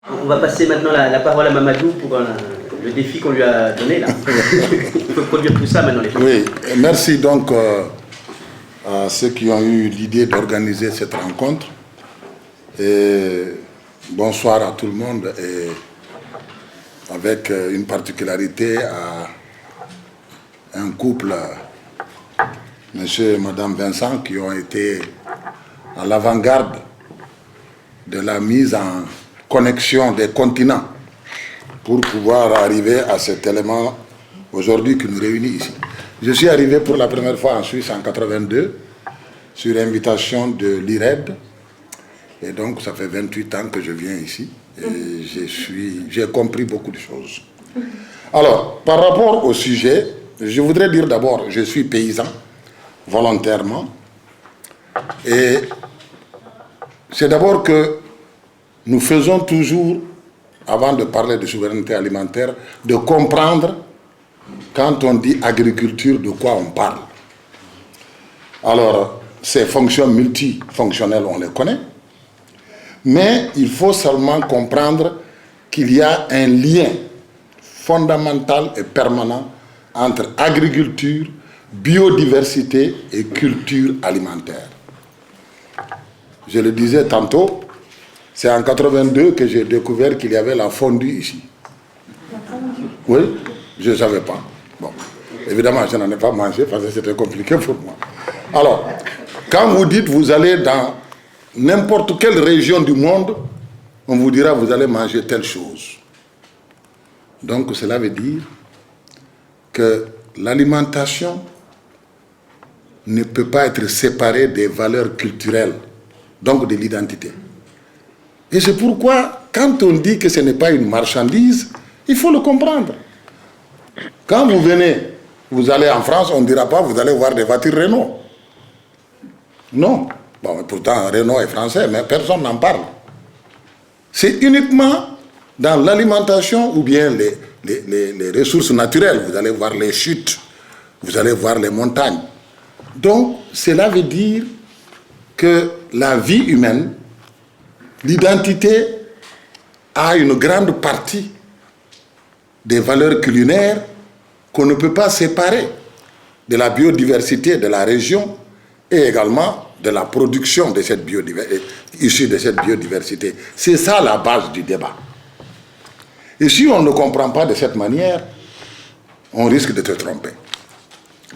On va passer maintenant la parole à Mamadou pour le défi qu'on lui a donné là. Il faut produire tout ça maintenant. Oui, merci donc à ceux qui ont eu l'idée d'organiser cette rencontre. Et bonsoir à tout le monde, et avec une particularité à un couple, monsieur et madame Vincent, qui ont été à l'avant-garde de la mise en connexion des continents pour pouvoir arriver à cet élément aujourd'hui qui nous réunit ici. Je suis arrivé pour la première fois en Suisse en 82 sur invitation de l'IRED, et donc ça fait 28 ans que je viens ici et j'ai compris beaucoup de choses. Alors, par rapport au sujet, je voudrais dire d'abord, je suis paysan volontairement, et c'est d'abord que nous faisons toujours, avant de parler de souveraineté alimentaire, de comprendre quand on dit agriculture de quoi on parle. Alors, ces fonctions multifonctionnelles, on les connaît, mais il faut seulement comprendre qu'il y a un lien fondamental et permanent entre agriculture, biodiversité et culture alimentaire. Je le disais tantôt, c'est en 82 que j'ai découvert qu'il y avait la fondue ici. Oui, je ne savais pas. Bon, évidemment, je n'en ai pas mangé parce que c'était compliqué pour moi. Alors, quand vous dites vous allez dans n'importe quelle région du monde, on vous dira vous allez manger telle chose. Donc, cela veut dire que l'alimentation ne peut pas être séparée des valeurs culturelles, donc de l'identité. Et c'est pourquoi, quand on dit que ce n'est pas une marchandise, il faut le comprendre. Quand vous venez, vous allez en France, on ne dira pas, vous allez voir des voitures Renault. Non. Bon, pourtant, Renault est français, mais personne n'en parle. C'est uniquement dans l'alimentation ou bien les ressources naturelles. Vous allez voir les chutes, vous allez voir les montagnes. Donc, cela veut dire que la vie humaine, l'identité a une grande partie des valeurs culinaires qu'on ne peut pas séparer de la biodiversité de la région et également de la production de cette biodiversité, issue de cette biodiversité. C'est ça la base du débat. Et si on ne comprend pas de cette manière, on risque de se tromper.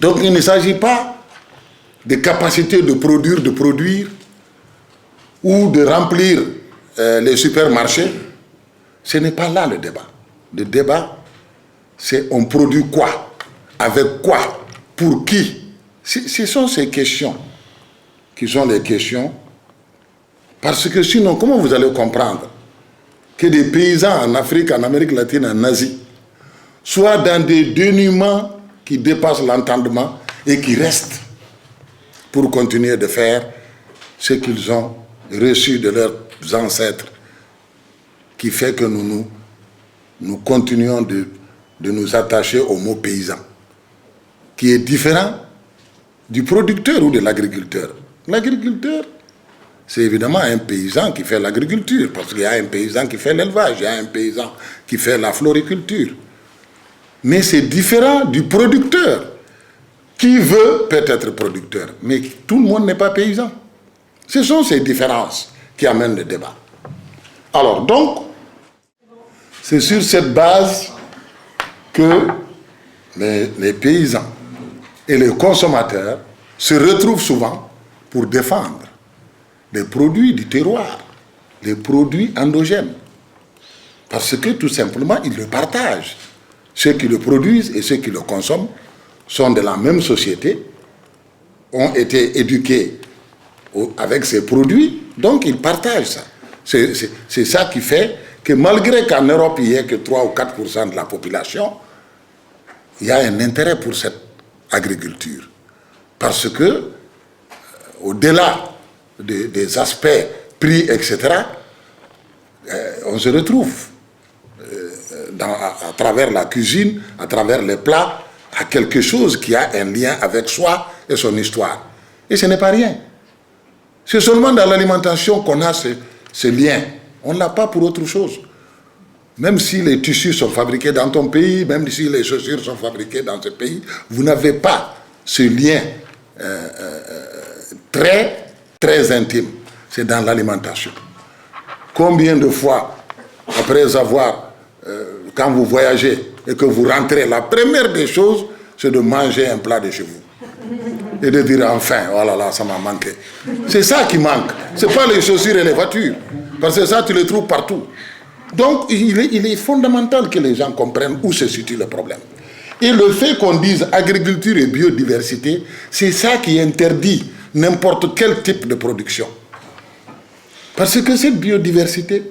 Donc il ne s'agit pas de capacité de produire, ou de remplir les supermarchés. Ce n'est pas là le débat. Le débat, c'est on produit quoi, avec quoi, pour qui. Ce sont ces questions qui sont les questions, parce que sinon, comment vous allez comprendre que des paysans en Afrique, en Amérique latine, en Asie, soient dans des dénuements qui dépassent l'entendement et qui restent pour continuer de faire ce qu'ils ont reçu de leurs ancêtres, qui fait que nous continuons de nous attacher au mot paysan, qui est différent du producteur ou de l'agriculteur. L'agriculteur, c'est évidemment un paysan qui fait l'agriculture, parce qu'il y a un paysan qui fait l'élevage, il y a un paysan qui fait la floriculture. Mais c'est différent du producteur, qui veut peut-être producteur, mais tout le monde n'est pas paysan. Ce sont ces différences qui amènent le débat. Alors donc, c'est sur cette base que les paysans et les consommateurs se retrouvent souvent pour défendre les produits du terroir, les produits endogènes. Parce que tout simplement, ils le partagent. Ceux qui le produisent et ceux qui le consomment sont de la même société, ont été éduqués avec ces produits, donc ils partagent ça. C'est ça qui fait que malgré qu'en Europe il n'y ait que 3 ou 4% de la population, il y a un intérêt pour cette agriculture. Parce que, au-delà des aspects prix, etc., on se retrouve à travers la cuisine, à travers les plats, à quelque chose qui a un lien avec soi et son histoire. Et ce n'est pas rien. C'est seulement dans l'alimentation qu'on a ce lien. On ne l'a pas pour autre chose. Même si les tissus sont fabriqués dans ton pays, même si les chaussures sont fabriquées dans ce pays, vous n'avez pas ce lien très, très intime. C'est dans l'alimentation. Combien de fois, après avoir, quand vous voyagez et que vous rentrez, la première des choses, c'est de manger un plat de chez vous. Et de dire enfin, oh là là, ça m'a manqué. C'est ça qui manque. Ce n'est pas les chaussures et les voitures. Parce que ça, tu les trouves partout. Donc, il est fondamental que les gens comprennent où se situe le problème. Et le fait qu'on dise agriculture et biodiversité, c'est ça qui interdit n'importe quel type de production. Parce que cette biodiversité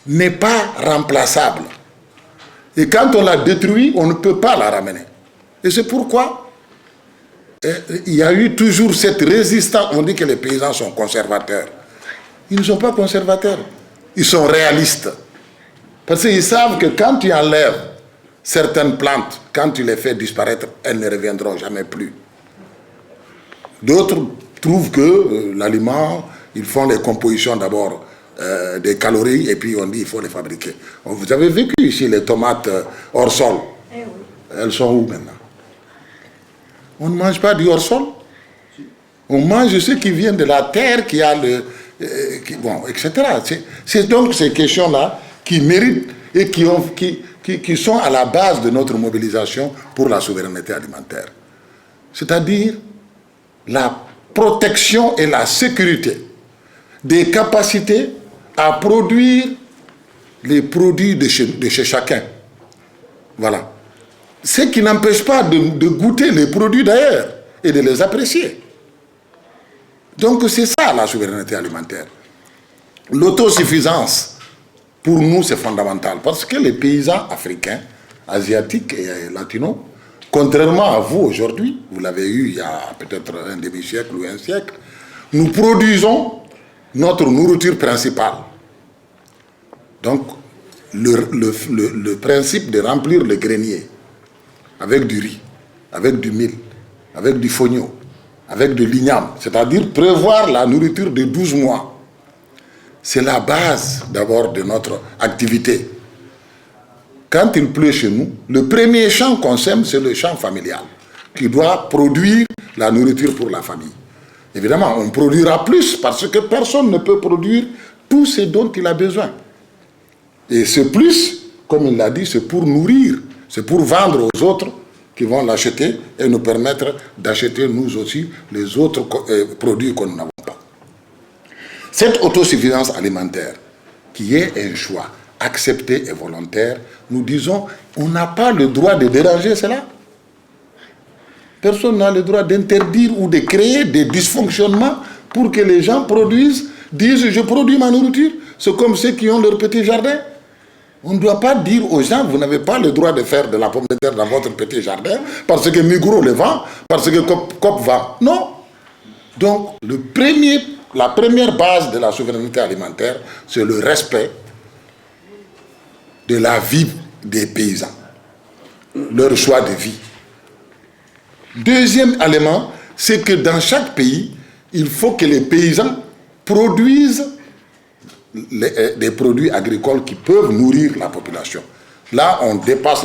n'est pas remplaçable. Et quand on la détruit, on ne peut pas la ramener. Et c'est pourquoi il y a eu toujours cette résistance. On dit que les paysans sont conservateurs. Ils ne sont pas conservateurs. Ils sont réalistes. Parce qu'ils savent que quand tu enlèves certaines plantes, quand tu les fais disparaître, elles ne reviendront jamais plus. D'autres trouvent que l'aliment, ils font les compositions d'abord des calories et puis on dit qu'il faut les fabriquer. Vous avez vécu ici les tomates hors sol. Eh oui. Elles sont où maintenant? On ne mange pas du hors sol. On mange ce qui vient de la terre, qui a le... bon, etc. C'est donc ces questions-là qui méritent et qui sont à la base de notre mobilisation pour la souveraineté alimentaire. C'est-à-dire la protection et la sécurité des capacités à produire les produits de chez chacun. Voilà. Ce qui n'empêche pas de goûter les produits d'ailleurs et de les apprécier. Donc c'est ça la souveraineté alimentaire. L'autosuffisance, pour nous, c'est fondamental. Parce que les paysans africains, asiatiques et latinos, contrairement à vous aujourd'hui, vous l'avez eu il y a peut-être un demi-siècle ou un siècle, nous produisons notre nourriture principale. Donc, le principe de remplir le grenier avec du riz, avec du mil, avec du fonio, avec de l'igname, c'est-à-dire prévoir la nourriture de 12 mois, c'est la base d'abord de notre activité. Quand il pleut chez nous, le premier champ qu'on sème, c'est le champ familial, qui doit produire la nourriture pour la famille. Évidemment, on produira plus parce que personne ne peut produire tout ce dont il a besoin. Et ce plus, comme il l'a dit, c'est pour nourrir, c'est pour vendre aux autres qui vont l'acheter et nous permettre d'acheter nous aussi les autres produits que nous n'avons pas. Cette autosuffisance alimentaire, qui est un choix accepté et volontaire, nous disons, on n'a pas le droit de déranger cela. Personne n'a le droit d'interdire ou de créer des dysfonctionnements pour que les gens disent, je produis ma nourriture. C'est comme ceux qui ont leur petit jardin. On ne doit pas dire aux gens, vous n'avez pas le droit de faire de la pomme de terre dans votre petit jardin parce que Migros le vend, parce que Coop vend. Non. Donc, la première base de la souveraineté alimentaire, c'est le respect de la vie des paysans, leur choix de vie. Deuxième élément, c'est que dans chaque pays, il faut que les paysans produisent des produits agricoles qui peuvent nourrir la population. Là, on dépasse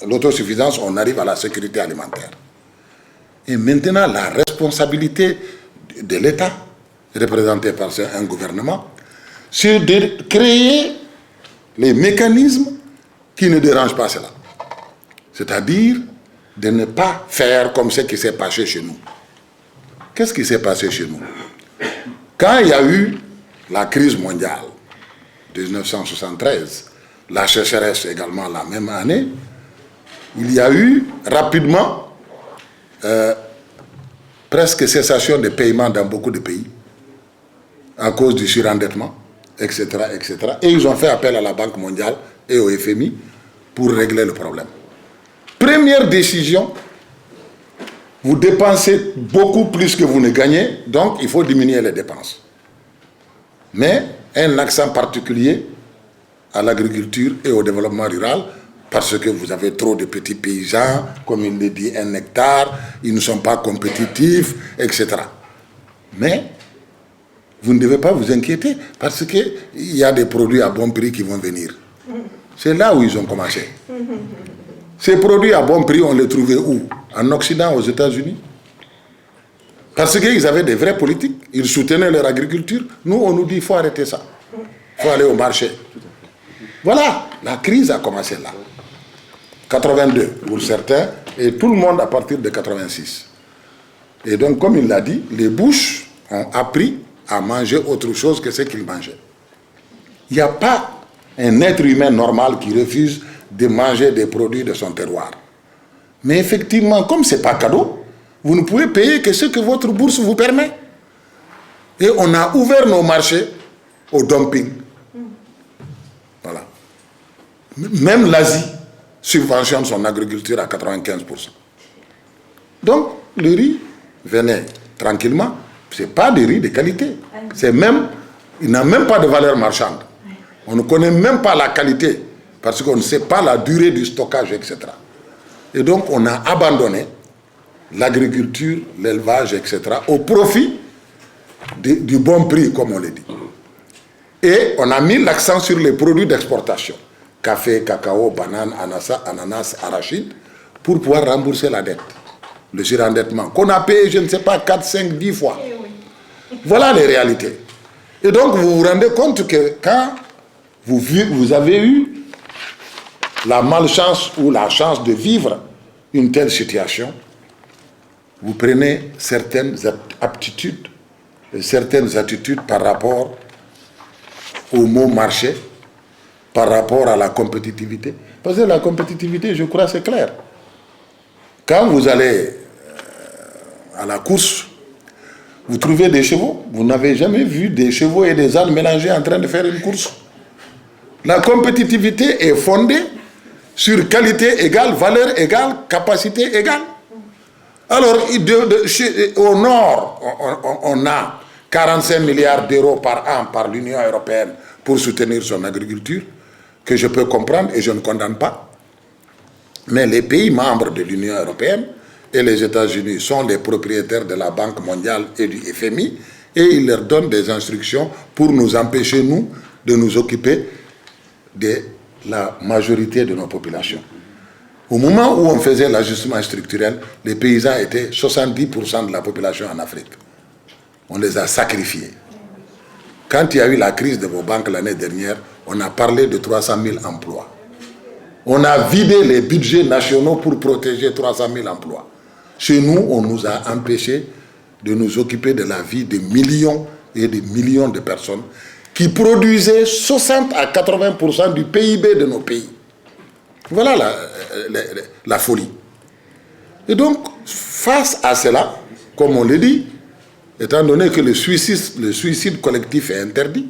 l'autosuffisance, on arrive à la sécurité alimentaire. Et maintenant, la responsabilité de l'État, représentée par un gouvernement, c'est de créer les mécanismes qui ne dérangent pas cela. C'est-à-dire de ne pas faire comme ce qui s'est passé chez nous. Qu'est-ce qui s'est passé chez nous? Quand il y a eu la crise mondiale, 1973, la sécheresse également la même année, il y a eu rapidement presque cessation de paiement dans beaucoup de pays à cause du surendettement, etc., etc. Et ils ont fait appel à la Banque mondiale et au FMI pour régler le problème. Première décision, vous dépensez beaucoup plus que vous ne gagnez, donc il faut diminuer les dépenses. Mais un accent particulier à l'agriculture et au développement rural, parce que vous avez trop de petits paysans, comme il le dit, 1 hectare, ils ne sont pas compétitifs, etc. Mais vous ne devez pas vous inquiéter parce qu'il y a des produits à bon prix qui vont venir. C'est là où ils ont commencé. Ces produits à bon prix, on les trouvait où? En Occident, aux États-Unis. Parce qu'ils avaient des vraies politiques. Ils soutenaient leur agriculture. Nous, on nous dit qu'il faut arrêter ça. Il faut aller au marché. Voilà, la crise a commencé là. 82 pour certains, et tout le monde à partir de 86. Et donc, comme il l'a dit, les bouches ont appris à manger autre chose que ce qu'ils mangeaient. Il n'y a pas un être humain normal qui refuse de manger des produits de son terroir. Mais effectivement, comme ce n'est pas cadeau, vous ne pouvez payer que ce que votre bourse vous permet. Et on a ouvert nos marchés au dumping. Voilà. Même l'Asie subventionne son agriculture à 95%. Donc, le riz venait tranquillement. Ce n'est pas du riz de qualité. C'est même, il n'a même pas de valeur marchande. On ne connaît même pas la qualité parce qu'on ne sait pas la durée du stockage, etc. Et donc, on a abandonné l'agriculture, l'élevage, etc. au profit du bon prix, comme on le dit. Et on a mis l'accent sur les produits d'exportation. Café, cacao, banane, ananas, arachide, pour pouvoir rembourser la dette. Le surendettement, qu'on a payé, je ne sais pas, 4, 5, 10 fois. Voilà les réalités. Et donc, vous vous rendez compte que quand vous avez eu la malchance ou la chance de vivre une telle situation, vous prenez certaines aptitudes et certaines attitudes par rapport au mot marché, par rapport à la compétitivité. Parce que la compétitivité, je crois, c'est clair. Quand vous allez à la course, vous trouvez des chevaux. Vous n'avez jamais vu des chevaux et des ânes mélangés en train de faire une course. La compétitivité est fondée sur qualité égale, valeur égale, capacité égale. Alors, au nord, on a 45 milliards d'euros par an par l'Union européenne pour soutenir son agriculture, que je peux comprendre et je ne condamne pas. Mais les pays membres de l'Union européenne et les États-Unis sont les propriétaires de la Banque mondiale et du FMI et ils leur donnent des instructions pour nous empêcher, nous, de nous occuper de la majorité de nos populations. Au moment où on faisait l'ajustement structurel, les paysans étaient 70% de la population en Afrique. On les a sacrifiés. Quand il y a eu la crise de vos banques l'année dernière, on a parlé de 300 000 emplois. On a vidé les budgets nationaux pour protéger 300 000 emplois. Chez nous, on nous a empêchés de nous occuper de la vie de millions et de millions de personnes qui produisaient 60 à 80% du PIB de nos pays. Voilà la folie. Et donc, face à cela, comme on le dit, étant donné que le suicide collectif est interdit,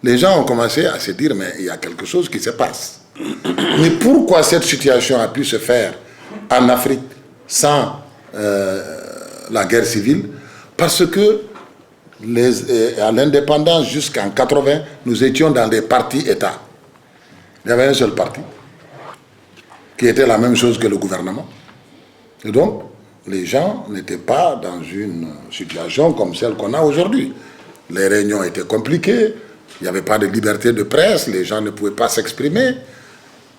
les gens ont commencé à se dire, mais il y a quelque chose qui se passe. Mais pourquoi cette situation a pu se faire en Afrique sans la guerre civile? Parce que à l'indépendance jusqu'en 80, nous étions dans des partis-États. Il y avait un seul parti qui était la même chose que le gouvernement. Et donc, les gens n'étaient pas dans une situation comme celle qu'on a aujourd'hui. Les réunions étaient compliquées, il n'y avait pas de liberté de presse, les gens ne pouvaient pas s'exprimer.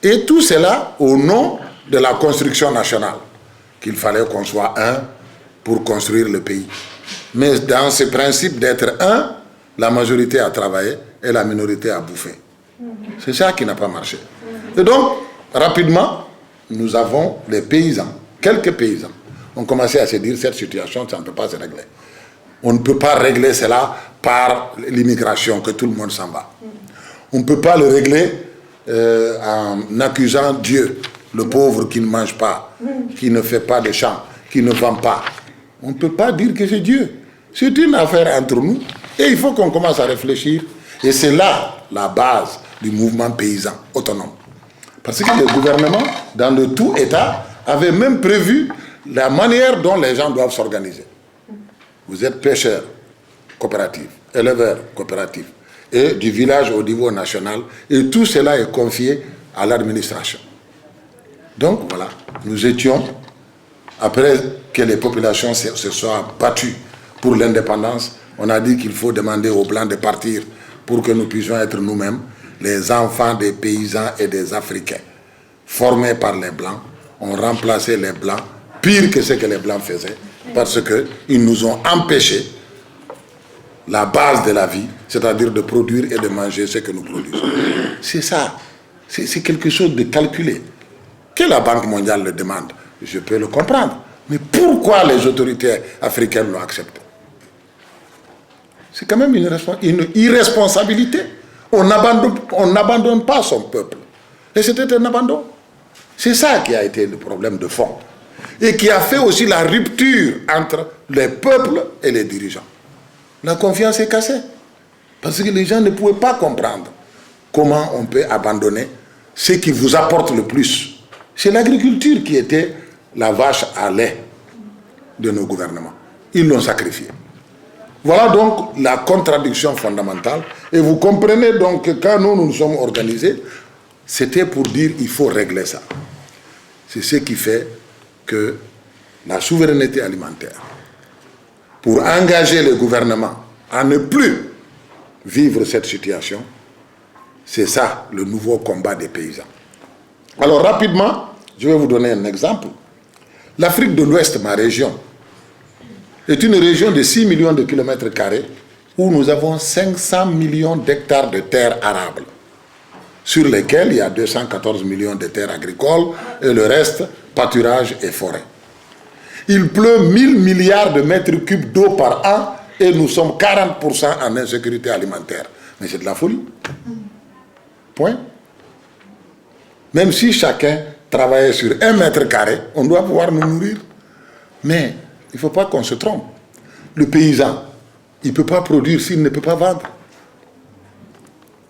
Et tout cela au nom de la construction nationale, qu'il fallait qu'on soit un pour construire le pays. Mais dans ce principe d'être un, la majorité a travaillé et la minorité a bouffé. C'est ça qui n'a pas marché. Et donc, rapidement, nous avons les paysans, quelques paysans, ont commencé à se dire cette situation, ça ne peut pas se régler. On ne peut pas régler cela par l'immigration, que tout le monde s'en va. On ne peut pas le régler en accusant Dieu, le pauvre qui ne mange pas, qui ne fait pas de champs, qui ne vend pas. On ne peut pas dire que c'est Dieu. C'est une affaire entre nous et il faut qu'on commence à réfléchir. Et c'est là la base du mouvement paysan autonome. Parce que le gouvernement, dans le tout État, avait même prévu la manière dont les gens doivent s'organiser. Vous êtes pêcheur, coopérative, éleveur, coopérative, et du village au niveau national, et tout cela est confié à l'administration. Donc voilà, nous étions, après que les populations se soient battues pour l'indépendance, On a dit qu'il faut demander aux Blancs de partir pour que nous puissions être nous-mêmes les enfants des paysans et des Africains. Formés par les Blancs, ont remplacé les Blancs, pire que ce que les Blancs faisaient, parce qu'ils nous ont empêché la base de la vie, c'est-à-dire de produire et de manger ce que nous produisons. C'est ça. C'est quelque chose de calculé. Que la Banque mondiale le demande, je peux le comprendre. Mais pourquoi les autorités africaines l'ont accepté? C'est quand même une irresponsabilité. On n'abandonne pas son peuple. Et c'était un abandon. C'est ça qui a été le problème de fond. Et qui a fait aussi la rupture entre les peuples et les dirigeants. La confiance est cassée. Parce que les gens ne pouvaient pas comprendre comment on peut abandonner ce qui vous apporte le plus. C'est l'agriculture qui était la vache à lait de nos gouvernements. Ils l'ont sacrifié. Voilà donc la contradiction fondamentale. Et vous comprenez donc que quand nous sommes organisés, c'était pour dire qu'il faut régler ça. C'est ce qui fait que la souveraineté alimentaire, pour engager le gouvernement à ne plus vivre cette situation, c'est ça le nouveau combat des paysans. Alors rapidement, je vais vous donner un exemple. L'Afrique de l'Ouest, ma région, est une région de 6 millions de kilomètres carrés où nous avons 500 millions d'hectares de terres arables, sur lesquels il y a 214 millions de terres agricoles et le reste, pâturage et forêt. Il pleut 1000 milliards de mètres cubes d'eau par an et nous sommes 40% en insécurité alimentaire. Mais c'est de la folie. Point. Même si chacun travaillait sur 1 mètre carré, on doit pouvoir nous nourrir. Mais il ne faut pas qu'on se trompe. Le paysan, il ne peut pas produire s'il ne peut pas vendre.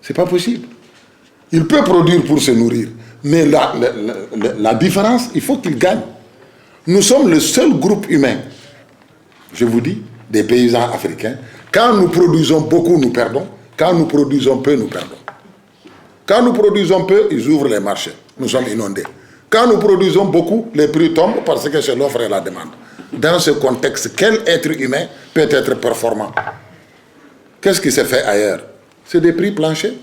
Ce n'est pas possible. Il peut produire pour se nourrir, mais la différence, il faut qu'il gagne. Nous sommes le seul groupe humain, je vous dis, des paysans africains. Quand nous produisons beaucoup, nous perdons. Quand nous produisons peu, nous perdons. Quand nous produisons peu, ils ouvrent les marchés. Nous sommes inondés. Quand nous produisons beaucoup, les prix tombent parce que c'est l'offre et la demande. Dans ce contexte, quel être humain peut être performant? Qu'est-ce qui s'est fait ailleurs? C'est des prix planchers,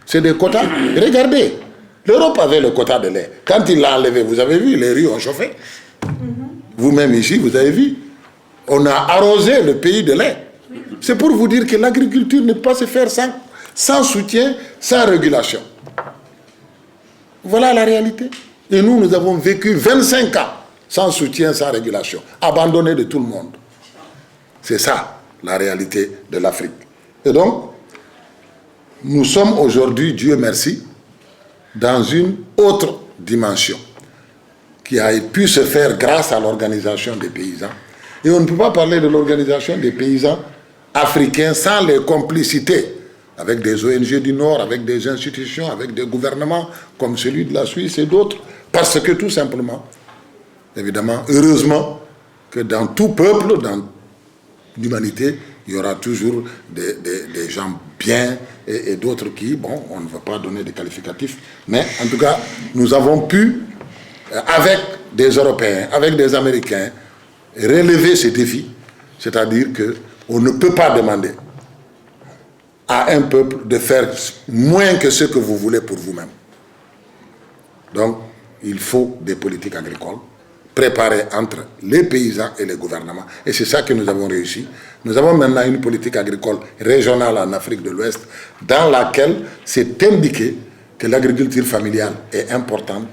c'est des quotas. Regardez, l'Europe avait le quota de lait. Quand il l'a enlevé, vous avez vu, les rues ont chauffé. Vous-même ici, vous avez vu. On a arrosé le pays de lait. C'est pour vous dire que l'agriculture ne peut pas se faire sans soutien, sans régulation. Voilà la réalité. Et nous avons vécu 25 ans sans soutien, sans régulation, abandonnés de tout le monde. C'est ça, la réalité de l'Afrique. Et donc, nous sommes aujourd'hui, Dieu merci, dans une autre dimension qui a pu se faire grâce à l'organisation des paysans. Et on ne peut pas parler de l'organisation des paysans africains sans les complicités avec des ONG du Nord, avec des institutions, avec des gouvernements comme celui de la Suisse et d'autres. Parce que tout simplement, évidemment, heureusement, que dans tout peuple, dans l'humanité, il y aura toujours des gens bien et d'autres qui, bon, on ne va pas donner des qualificatifs, mais en tout cas, nous avons pu, avec des Européens, avec des Américains, relever ces défis. C'est-à-dire qu'on ne peut pas demander à un peuple de faire moins que ce que vous voulez pour vous-même. Donc, il faut des politiques agricoles préparées entre les paysans et les gouvernements. Et c'est ça que nous avons réussi. Nous avons maintenant une politique agricole régionale en Afrique de l'Ouest dans laquelle c'est indiqué que l'agriculture familiale est importante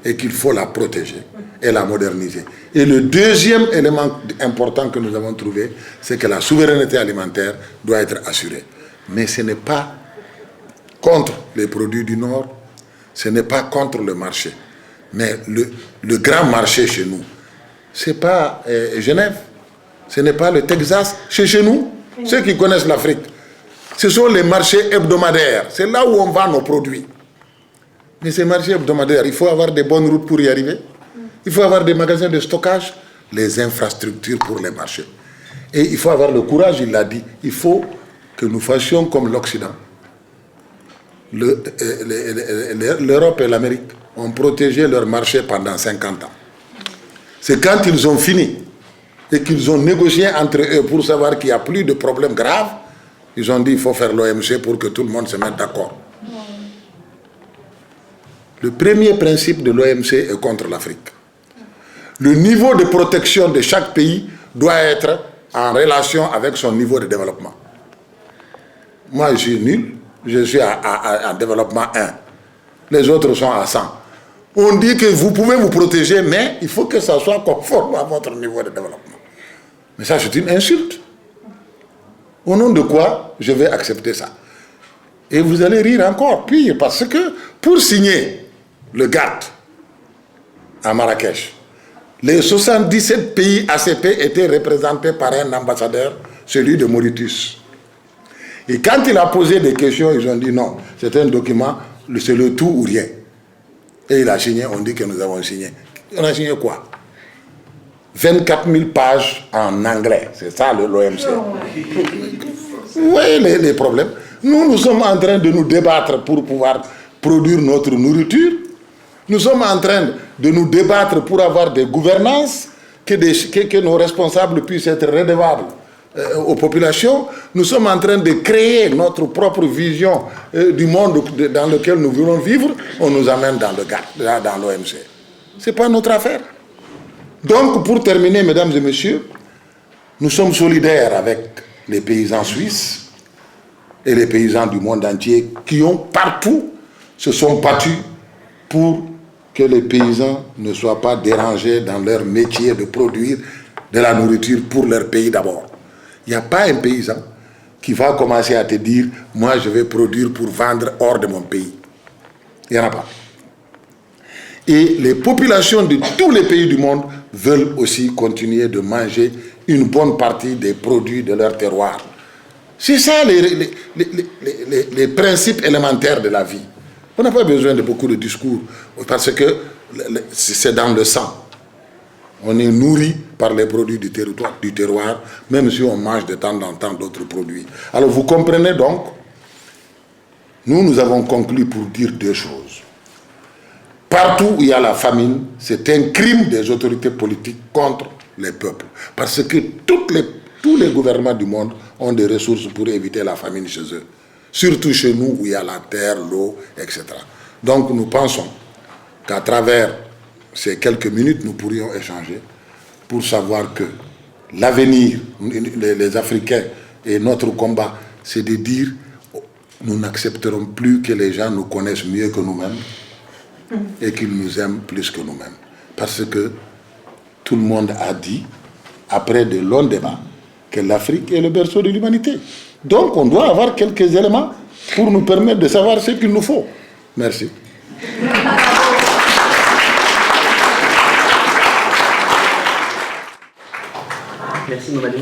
et qu'il faut la protéger et la moderniser. Et le deuxième élément important que nous avons trouvé, c'est que la souveraineté alimentaire doit être assurée. Mais ce n'est pas contre les produits du Nord, ce n'est pas contre le marché. Mais le grand marché chez nous, ce n'est pas Genève, ce n'est pas le Texas. Chez nous, ceux qui connaissent l'Afrique, ce sont les marchés hebdomadaires. C'est là où on vend nos produits. Mais ces marchés hebdomadaires, il faut avoir des bonnes routes pour y arriver. Il faut avoir des magasins de stockage, les infrastructures pour les marchés. Et il faut avoir le courage, il l'a dit, il faut que nous fassions comme l'Occident. L'Europe et l'Amérique ont protégé leur marché pendant 50 ans. C'est quand ils ont fini et qu'ils ont négocié entre eux pour savoir qu'il n'y a plus de problèmes graves, ils ont dit qu'il faut faire l'OMC pour que tout le monde se mette d'accord. Le premier principe de l'OMC est contre l'Afrique. Le niveau de protection de chaque pays doit être en relation avec son niveau de développement. Moi, je suis nul, je suis à développement 1. Les autres sont à 100. On dit que vous pouvez vous protéger, mais il faut que ça soit conforme à votre niveau de développement. Mais ça, c'est une insulte. Au nom de quoi je vais accepter ça? Et vous allez rire encore pire, parce que pour signer le GATT à Marrakech, les 77 pays ACP étaient représentés par un ambassadeur, celui de Mauritius. Et quand il a posé des questions, ils ont dit non, c'est un document, c'est le tout ou rien. Et il a signé, on dit que nous avons signé. On a signé quoi? 24 000 pages en anglais, c'est ça l'OMC. Vous voyez les problèmes? Nous sommes en train de nous débattre pour pouvoir produire notre nourriture. Nous sommes en train de nous débattre pour avoir des gouvernances, que nos responsables puissent être redevables aux populations. Nous sommes en train de créer notre propre vision du monde dans lequel nous voulons vivre. On nous amène dans le GATT, dans l'OMC. Ce n'est pas notre affaire. Donc, pour terminer, mesdames et messieurs, nous sommes solidaires avec les paysans suisses et les paysans du monde entier qui ont partout se sont battus pour que les paysans ne soient pas dérangés dans leur métier de produire de la nourriture pour leur pays d'abord. Il n'y a pas un paysan qui va commencer à te dire « moi je vais produire pour vendre hors de mon pays ». Il n'y en a pas. Et les populations de tous les pays du monde veulent aussi continuer de manger une bonne partie des produits de leur terroir. C'est ça les principes élémentaires de la vie. On n'a pas besoin de beaucoup de discours parce que c'est dans le sang. On est nourri par les produits du terroir, même si on mange de temps en temps d'autres produits. Alors vous comprenez donc, nous avons conclu pour dire deux choses. Partout où il y a la famine, c'est un crime des autorités politiques contre les peuples. Parce que tous les gouvernements du monde ont des ressources pour éviter la famine chez eux. Surtout chez nous où il y a la terre, l'eau, etc. Donc nous pensons qu'à travers ces quelques minutes, nous pourrions échanger pour savoir que l'avenir, les Africains et notre combat, c'est de dire nous n'accepterons plus que les gens nous connaissent mieux que nous-mêmes et qu'ils nous aiment plus que nous-mêmes. Parce que tout le monde a dit, après de longs débats, que l'Afrique est le berceau de l'humanité. Donc on doit avoir quelques éléments pour nous permettre de savoir ce qu'il nous faut. Merci. Merci Mamadou.